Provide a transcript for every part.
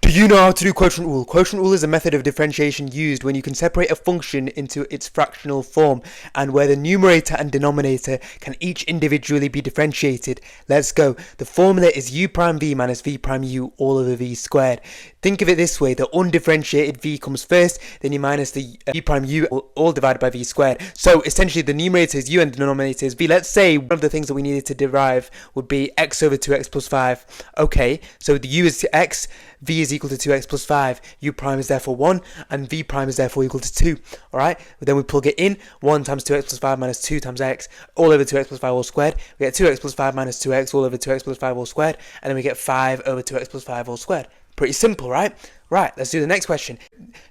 Do you know how to do quotient rule? Quotient rule is a method of differentiation used when you can separate a function into its fractional form and where the numerator and denominator can each individually be differentiated. Let's go. The formula is u prime v minus v prime u all over v squared. Think of it this way, the undifferentiated v comes first, then you minus the v prime u all divided by v squared. So essentially the numerator is u and the denominator is v. Let's say one of the things that we needed to derive would be x over 2x plus 5. Okay, so the u is to x, v is equal to 2x plus 5, u prime is therefore 1, and v prime is therefore equal to 2. Alright, then we plug it in, 1 times 2x plus 5 minus 2 times x, all over 2x plus 5 all squared. We get 2x plus 5 minus 2x all over 2x plus 5 all squared, and then we get 5 over 2x plus 5 all squared. Pretty simple, right? Right, let's do the next question.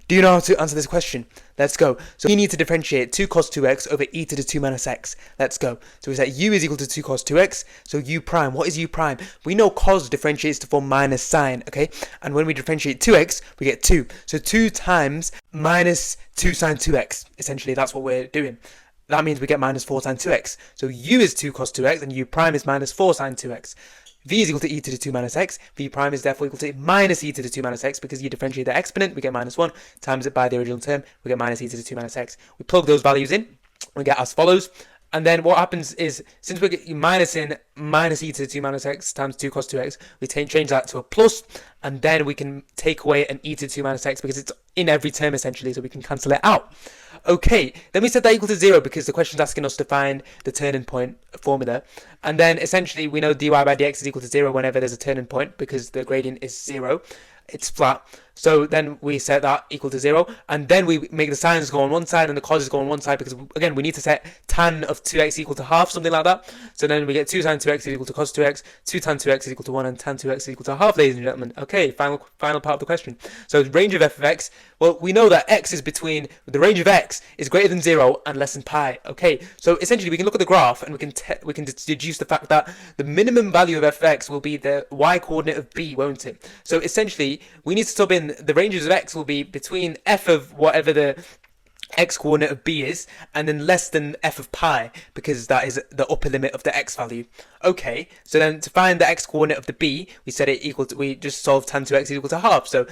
Do you know how to answer this question? Let's go. So we need to differentiate 2 cos 2x over e to the 2 minus x. Let's go. So we said u is equal to 2 cos 2x. So u prime, what is u prime? We know cos differentiates to form minus sine, okay? And when we differentiate 2x, we get 2. So 2 times minus 2 sine 2x. Essentially, that's what we're doing. That means we get minus 4 sine 2x. So u is 2 cos 2x and u prime is minus 4 sine 2x. V is equal to e to the 2 minus x. V prime is therefore equal to minus e to the 2 minus x because you differentiate the exponent, we get minus 1, times it by the original term, we get minus e to the 2 minus x. We plug those values in, we get as follows. And then what happens is, since we're minusing minus e to the 2 minus x times 2 cos 2x, we change that to a plus, and then we can take away an e to the 2 minus x because it's in every term essentially, so we can cancel it out. Okay, then we set that equal to 0 because the question is asking us to find the turning point formula. And then essentially we know dy by dx is equal to 0 whenever there's a turning point because the gradient is 0. It's flat. So then we set that equal to 0, and then we make the sines go on one side and the coses go on one side because, again, we need to set tan of 2x equal to half, something like that. So then we get 2 sin 2x is equal to cos 2x, 2 tan 2x is equal to 1, and tan 2x is equal to half, ladies and gentlemen. Okay, final part of the question. So range of f of x, well, we know that x is between, the range of x is greater than 0 and less than pi. Okay, so essentially we can look at the graph and we can deduce the fact that the minimum value of f of x will be the y coordinate of b, won't it? So essentially we need to sub in the ranges of x will be between f of whatever the x coordinate of b is, and then less than f of pi, because that is the upper limit of the x value. Okay, so then to find the x coordinate of the b, we set it equal to, we just solve tan 2x is equal to half. So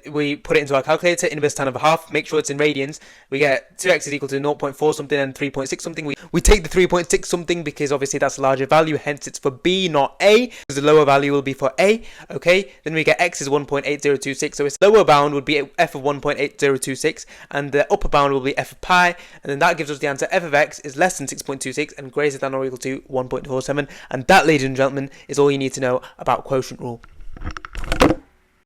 we put it into our calculator, inverse tan of a half, make sure it's in radians. We get 2x is equal to 0.4 something and 3.6 something. We take the 3.6 something because obviously that's a larger value, hence it's for b, not a, because the lower value will be for a. Okay, then we get x is 1.8026, so its lower bound would be f of 1.8026, and the upper bound will be f of pi, and then that gives us the answer f of x is less than 6.26 and greater than or equal to 1.47, and that, ladies and gentlemen, is all you need to know about quotient rule.